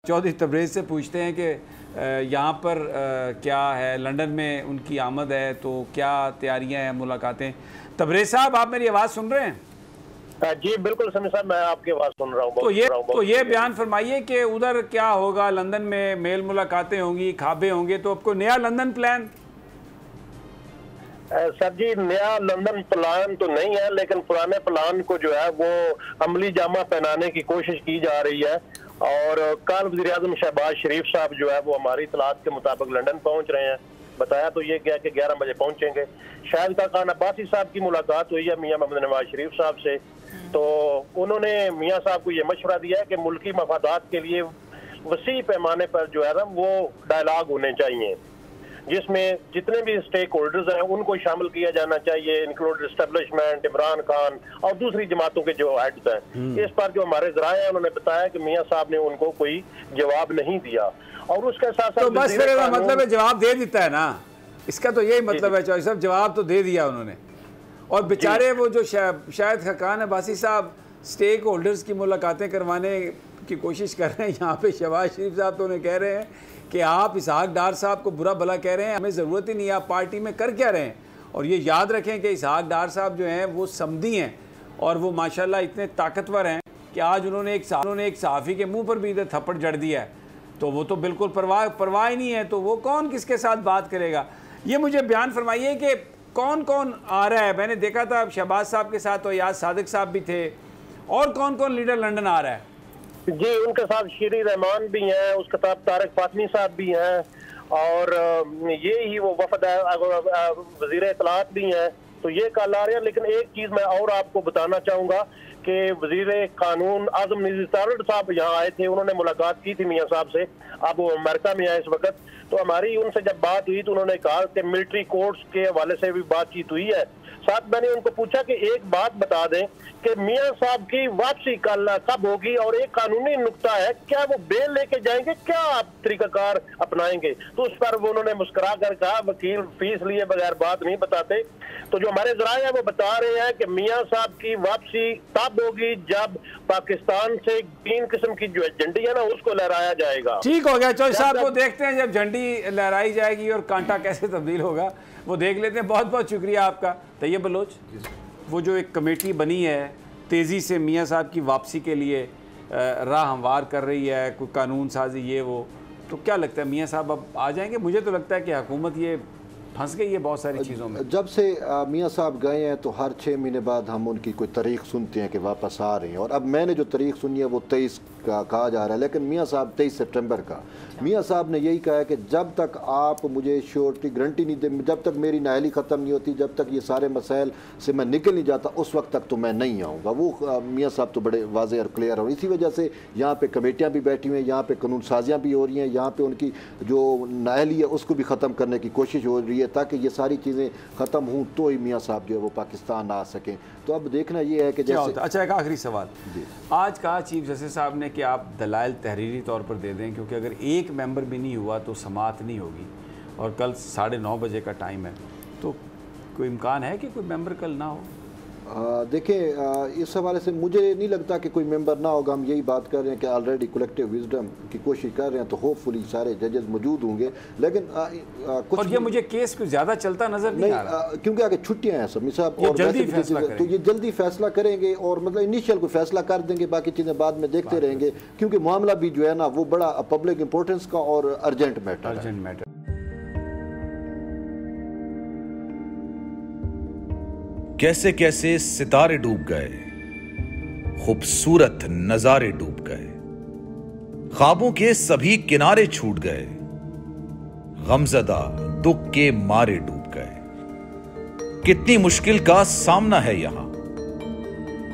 चौधरी तबरेज़ से पूछते हैं कि यहाँ पर क्या है, लंदन में उनकी आमद है तो क्या तैयारियाँ हैं, मुलाकातें। तबरेज़ साहब, आप मेरी आवाज़ सुन रहे हैं? जी बिल्कुल समी साहब, मैं आपकी आवाज़ सुन रहा हूँ। तो ये बयान फरमाइए कि उधर क्या होगा, लंदन में मेल मुलाकातें होंगी, खाबे होंगे, तो आपको नया लंदन प्लान? सर जी, नया लंदन प्लान तो नहीं है, लेकिन पुराने प्लान को जो है वो अमली जामा पहनाने की कोशिश की जा रही है। और कल वज़ीर-ए-आज़म शहबाज शरीफ साहब जो है वो हमारी इतलात के मुताबिक लंदन पहुंच रहे हैं। बताया तो ये गया कि 11 बजे पहुंचेंगे। शाहिद खान अब्बासी साहब की मुलाकात हुई है मियां मोहम्मद नवाज शरीफ साहब से, तो उन्होंने मियां साहब को ये मशवरा दिया है कि मुल्की मफादात के लिए वसी पैमाने पर जो है ना वो डायलॉग होने चाहिए, जिसमें जितने भी स्टेक होल्डर्स हैं उनको शामिल किया जाना चाहिए, इंक्लूड एस्टेब्लिशमेंट, इमरान खान और दूसरी जमातों के जो हेड्स हैं। इस पर जो हमारे ज़राए हैं उन्होंने बताया कि मियां साहब ने उनको कोई जवाब नहीं दिया। और उसके साथ साथ तो बस फिर मतलब है जवाब दे देता है ना, इसका तो यही मतलब है चौधरी साहब, जवाब तो दे दिया उन्होंने। और बेचारे वो जो शायद खान अब्बासी साहब स्टेक होल्डर्स की मुलाकातें करवाने की कोशिश कर रहे हैं, यहाँ पे शहबाज शरीफ साहब तो उन्हें कह रहे हैं कि आप इसहाक डार साहब को बुरा भला कह रहे हैं, हमें ज़रूरत ही नहीं है, आप पार्टी में कर क्या रहे हैं। और ये याद रखें कि इसहाक डार साहब जो हैं वो समधी हैं और वो माशाल्लाह इतने ताकतवर हैं कि आज उन्होंने एक सहाफ़ी के मुंह पर भी इधर थप्पड़ जड़ दिया है, तो वो तो बिल्कुल परवाह ही नहीं है, तो वो कौन किसके साथ बात करेगा। ये मुझे बयान फरमाइए कि कौन कौन आ रहा है। मैंने देखा था शहबाज साहब के साथ तो याद सादिक साहब भी थे, और कौन कौन लीडर लंदन आ रहा है? जी, उनके साथ शीरी रहमान भी हैं, उसके साथ तारिक फातमी साहब भी हैं, और ये ही वो वफद वज़ीर इत्तलात भी हैं। तो ये कल आ रहे हैं। लेकिन एक चीज़ मैं और आपको बताना चाहूँगा कि वज़ीर कानून आज़म नज़ीर तारड़ साहब यहाँ आए थे, उन्होंने मुलाकात की थी मियाँ साहब से। अब वो अमेरिका में आए इस वक्त। तो हमारी उनसे जब बात हुई तो उन्होंने कहा कि मिलिट्री कोर्ट्स के हवाले से भी बातचीत हुई है। साथ मैंने उनको पूछा कि एक बात बता दें कि मियां साहब की वापसी कब होगी, और एक कानूनी नुक्ता है, क्या वो बेल लेके जाएंगे, क्या आप तरीकाकार अपनाएंगे? तो उस पर वो उन्होंने मुस्कुरा कर कहा वकील फीस लिए बगैर बात नहीं बताते। तो जो हमारे ज़राए हैं वो बता रहे हैं कि मियां साहब की वापसी तब होगी जब पाकिस्तान से 3 किस्म की जो झंडी है ना उसको लहराया जाएगा। ठीक हो गया चौधरी साहब, को देखते हैं जब झंडी लहराई जाएगी और कांटा कैसे तब्दील होगा, वो देख लेते हैं। बहुत बहुत शुक्रिया आपका तैयब बलोच। वो जो एक कमेटी बनी है तेज़ी से मियां साहब की वापसी के लिए राह हमवार कर रही है, कोई कानून साजी ये वो, तो क्या लगता है मियां साहब अब आ जाएंगे? मुझे तो लगता है कि हुकूमत ये फंस गई है बहुत सारी चीज़ों में। जब से मियां साहब गए हैं तो हर 6 महीने बाद हम उनकी कोई तारीख सुनते हैं कि वापस आ रहे हैं, और अब मैंने जो तारीख सुनी है वो 23 का कहा जा रहा है, लेकिन मियां साहब 23 सितंबर का। मियां साहब ने यही कहा है कि जब तक आप मुझे श्योरिटी गारंटी नहीं दे, जब तक मेरी नाअहली ख़त्म नहीं होती, जब तक ये सारे मसाइल से मैं निकल नहीं जाता, उस वक्त तक तो मैं नहीं आऊँगा। वो मियां साहब तो बड़े वाज़ेह और क्लियर, और इसी वजह से यहाँ पे कमेटियाँ भी बैठी हुई हैं, यहाँ पे कानून साजियाँ भी हो रही हैं, यहाँ पे उनकी जो नाअहली है उसको भी ख़त्म करने की कोशिश हो रही है, ताकि ये सारी चीज़ें ख़त्म हों तो ही मियां साहब जो है वो पाकिस्तान आ सकें। तो अब देखना ये है कि जैसे। अच्छा, एक आखिरी सवाल जी। आज कहा चीफ जस्टिस साहब ने कि आप दलाइल तहरीरी तौर पर दे दें, क्योंकि अगर एक मेंबर भी नहीं हुआ तो समाअत नहीं होगी, और कल 9:30 बजे का टाइम है, तो कोई इम्कान है कि कोई मेंबर कल ना हो? देखिए, इस हवाले से मुझे नहीं लगता कि कोई मेंबर ना होगा। हम यही बात कर रहे हैं कि ऑलरेडी कलेक्टिव विजडम की कोशिश कर रहे हैं, तो होपफुली सारे जजेस मौजूद होंगे। लेकिन कुछ और ये मुझे केस कुछ ज़्यादा चलता नजर नहीं आ रहा, क्योंकि आगे छुट्टियां हैं समी साहब, और तो ये जल्दी फैसला करेंगे, और मतलब इनिशियल कोई फैसला कर देंगे, बाकी चीज़ें बाद में देखते रहेंगे, क्योंकि मामला भी जो है ना वो बड़ा पब्लिक इंपॉर्टेंस का और अर्जेंट मैटर। कैसे कैसे सितारे डूब गए, खूबसूरत नजारे डूब गए, ख्वाबों के सभी किनारे छूट गए, गमज़दा दुख के मारे डूब गए। कितनी मुश्किल का सामना है यहां,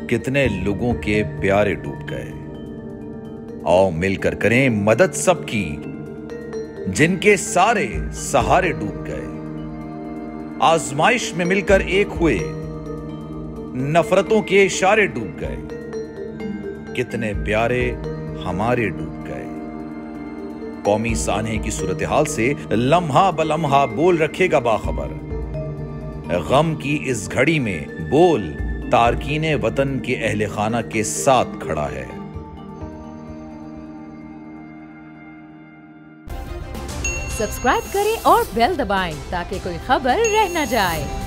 कितने लोगों के प्यारे डूब गए। आओ मिलकर करें मदद सबकी, जिनके सारे सहारे डूब गए। आजमाइश में मिलकर एक हुए, नफरतों के इशारे डूब गए। कितने प्यारे हमारे डूब गए। कौमी सानहे की सूरत हाल से लम्हा बलम्हा बोल रखेगा बाखबर। गम की इस घड़ी में बोल तारकीने वतन के अहले खाना के साथ खड़ा है। सब्सक्राइब करें और बेल दबाएं ताकि कोई खबर रह न जाए।